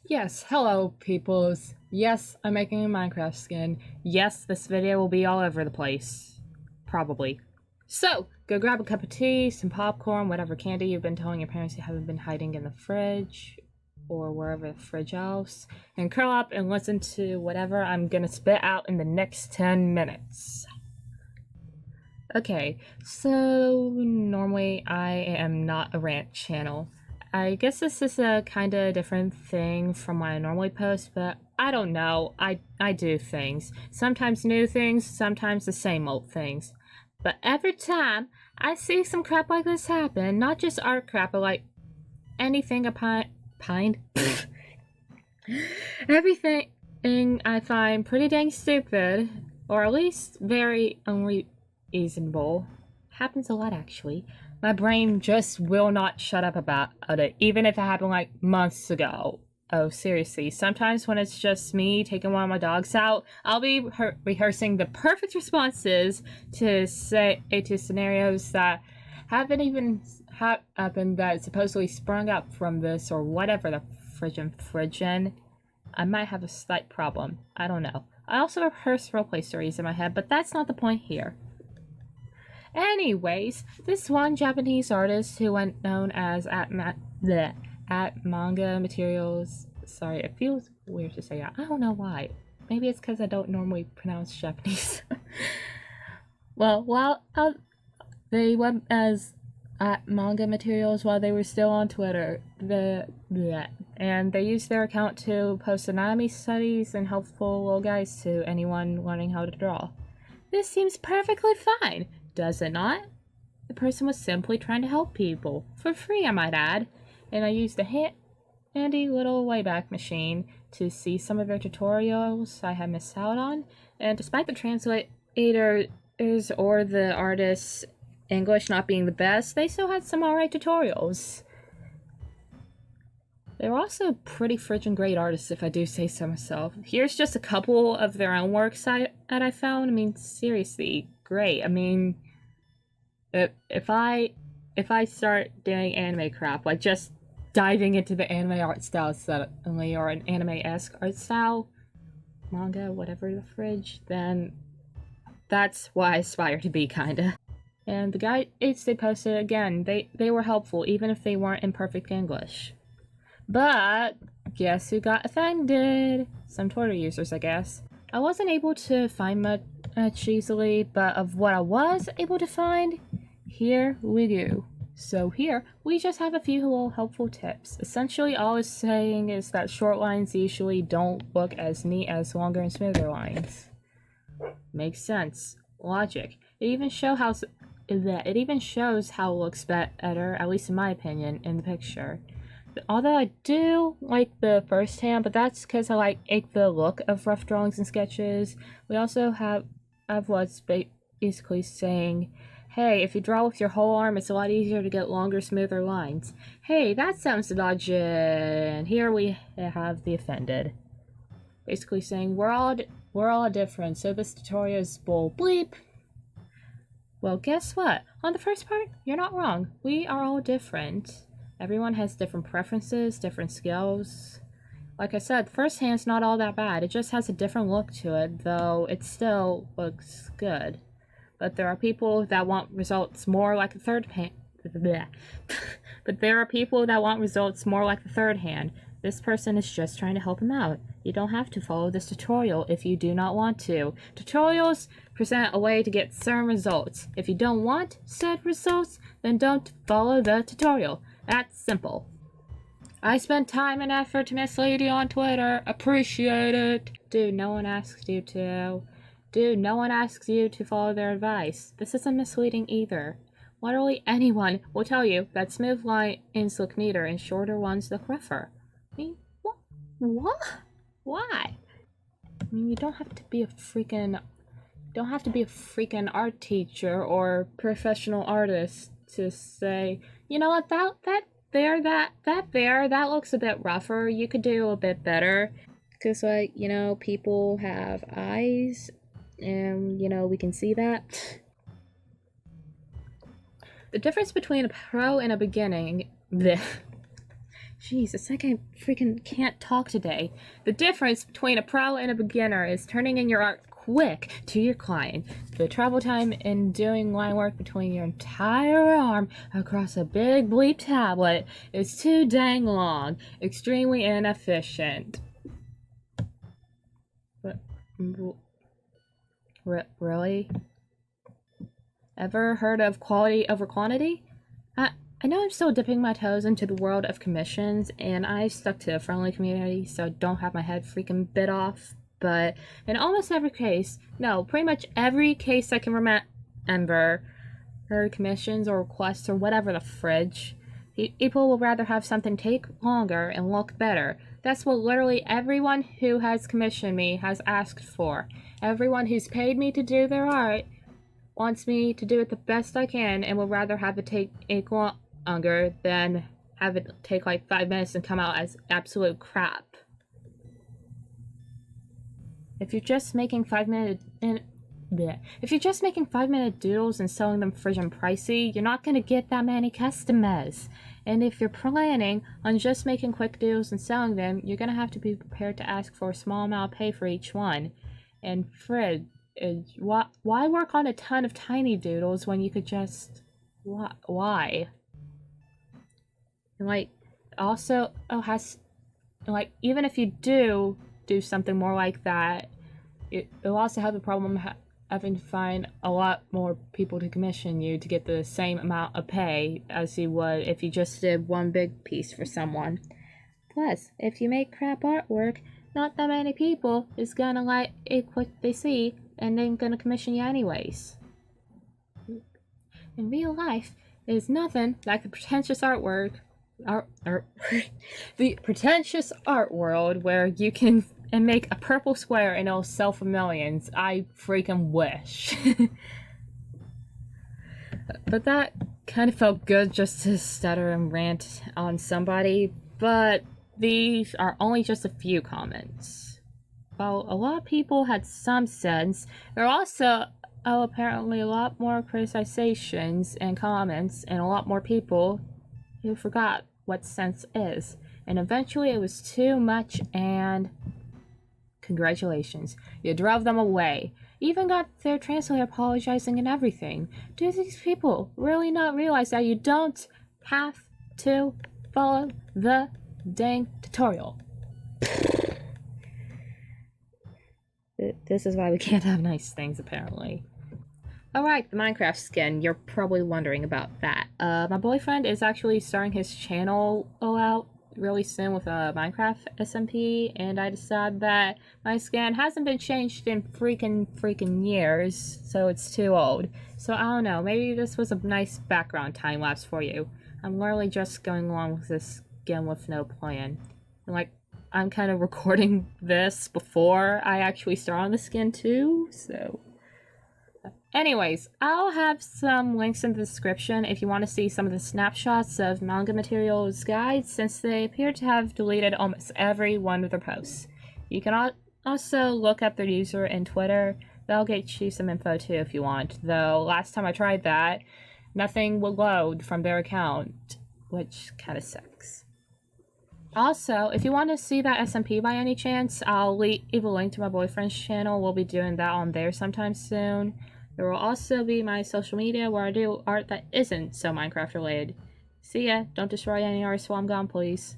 Yes, hello peoples. Yes, I'm making a Minecraft skin. Yes, this video will be all over the place. Probably. So, go grab a cup of tea, some popcorn, whatever candy you've been telling your parents you haven't been hiding in the fridge, or wherever the fridge else, and curl up and listen to whatever I'm gonna spit out in the next 10 minutes. Okay, so normally I am not a rant channel. I guess this is a kind of different thing from what I normally post, but I don't know. I do things. Sometimes new things, sometimes the same old things. But every time I see some crap like this happen, not just art crap, but like anything pine? Everything I find pretty dang stupid, or at least very unreasonable. Happens a lot actually. My brain just will not shut up about it, even if it happened like months ago. Oh, seriously. Sometimes when it's just me taking one of my dogs out, I'll be rehearsing the perfect responses to scenarios that haven't even happened that supposedly sprung up from this or whatever the frigin. I might have a slight problem. I don't know. I also rehearse roleplay stories in my head, but that's not the point here. Anyways, this one Japanese artist who went known as at manga materials. Sorry, it feels weird to say that. I don't know why. Maybe it's because I don't normally pronounce Japanese. Well, they went as at manga materials while they were still on Twitter. And they used their account to post anatomy studies and helpful little guides to anyone learning how to draw. This seems perfectly fine, does it not? The person was simply trying to help people, for free I might add, and I used a handy little Wayback Machine to see some of their tutorials I had missed out on, and despite the translators or the artist's English not being the best, they still had some alright tutorials. They're also pretty friggin' great artists, if I do say so myself. Here's just a couple of their own works that I found. I mean, seriously, great. I mean, if I start doing anime crap, like just diving into the anime art style suddenly, or an anime-esque art style, manga, whatever the fridge, then that's what I aspire to be, kinda. And the guides they posted, again, they were helpful, even if they weren't in perfect English. But guess who got offended? Some Twitter users, I guess. I wasn't able to find much easily, but of what I was able to find, here we go. So here, we just have a few little helpful tips. Essentially, all it's saying is that short lines usually don't look as neat as longer and smoother lines. Makes sense. Logic. It even shows how it looks better, at least in my opinion, in the picture. Although I do like the first hand, but that's because I like the look of rough drawings and sketches. We also have what's basically saying, hey, if you draw with your whole arm, it's a lot easier to get longer, smoother lines. Hey, that sounds logic. And here we have the offended. Basically saying, we're all different, so this tutorial is bull bleep. Well, guess what? On the first part, you're not wrong. We are all different. Everyone has different preferences, different skills. Like I said, first hand's not all that bad. It just has a different look to it, though it still looks good. But there are people that want results more like the third hand. But there are people that want results more like the third hand. This person is just trying to help him out. You don't have to follow this tutorial if you do not want to. Tutorials present a way to get certain results. If you don't want said results, then don't follow the tutorial. That's simple. I spent time and effort to mislead you on Twitter. Appreciate it. Dude, no one asks you to. Dude, no one asks you to follow their advice. This isn't misleading either. Literally anyone will tell you that smooth lines look neater and shorter ones look rougher. I mean, what? Why? I mean, you don't have to be a freaking art teacher or professional artist to say, you know what, that looks a bit rougher. You could do a bit better. Because, like, you know, people have eyes, and, you know, we can see that. The difference between a pro and a beginning, Jesus, I freaking can't talk today. The difference between a pro and a beginner is turning in your art quick to your client. The travel time in doing line work between your entire arm across a big bleep tablet is too dang long. Extremely inefficient. But, really? Ever heard of quality over quantity? I know I'm still dipping my toes into the world of commissions, and I stuck to a friendly community so I don't have my head freaking bit off. But in almost every case, no, pretty much every case I can remember, or commissions or requests or whatever the fridge, people will rather have something take longer and look better. That's what literally everyone who has commissioned me has asked for. Everyone who's paid me to do their art wants me to do it the best I can and would rather have it take longer than have it take like 5 minutes and come out as absolute crap. If you're just making 5-minute doodles and selling them friggin' pricey, you're not gonna get that many customers. And if you're planning on just making quick doodles and selling them, you're gonna have to be prepared to ask for a small amount of pay for each one. And why work on a ton of tiny doodles when you could just... Why? And also, even if you do something more like that, it'll also have the problem having to find a lot more people to commission you to get the same amount of pay as you would if you just did one big piece for someone. Plus, if you make crap artwork, not that many people is gonna like it what they see and then gonna commission you anyways. In real life, there's nothing like the pretentious the pretentious art world where you can make a purple square and it'll sell for millions. I freaking wish. But that kind of felt good just to stutter and rant on somebody, but these are only just a few comments. While a lot of people had some sense, there are also apparently a lot more criticizations and comments and a lot more people who forgot what sense is. And eventually it was too much, and congratulations, you drove them away. Even got their translator apologizing and everything. Do these people really not realize that you don't have to follow the dang tutorial? This is why we can't have nice things, apparently. Alright, the Minecraft skin. You're probably wondering about that. My boyfriend is actually starting his channel out really soon with a Minecraft SMP, and I decided that my skin hasn't been changed in freaking years, so it's too old. So I don't know, maybe this was a nice background time lapse for you. I'm literally just going along with this skin with no plan. And I'm kind of recording this before I actually start on the skin too, so... Anyways, I'll have some links in the description if you want to see some of the snapshots of manga materials guides, since they appear to have deleted almost every one of their posts. You can also look up their user in Twitter. They'll get you some info too if you want, though last time I tried that, nothing will load from their account, which kind of sucks. Also, if you want to see that SMP by any chance, I'll leave a link to my boyfriend's channel. We'll be doing that on there sometime soon. There will also be my social media where I do art that isn't so Minecraft related. See ya. Don't destroy any artists while I'm gone, please.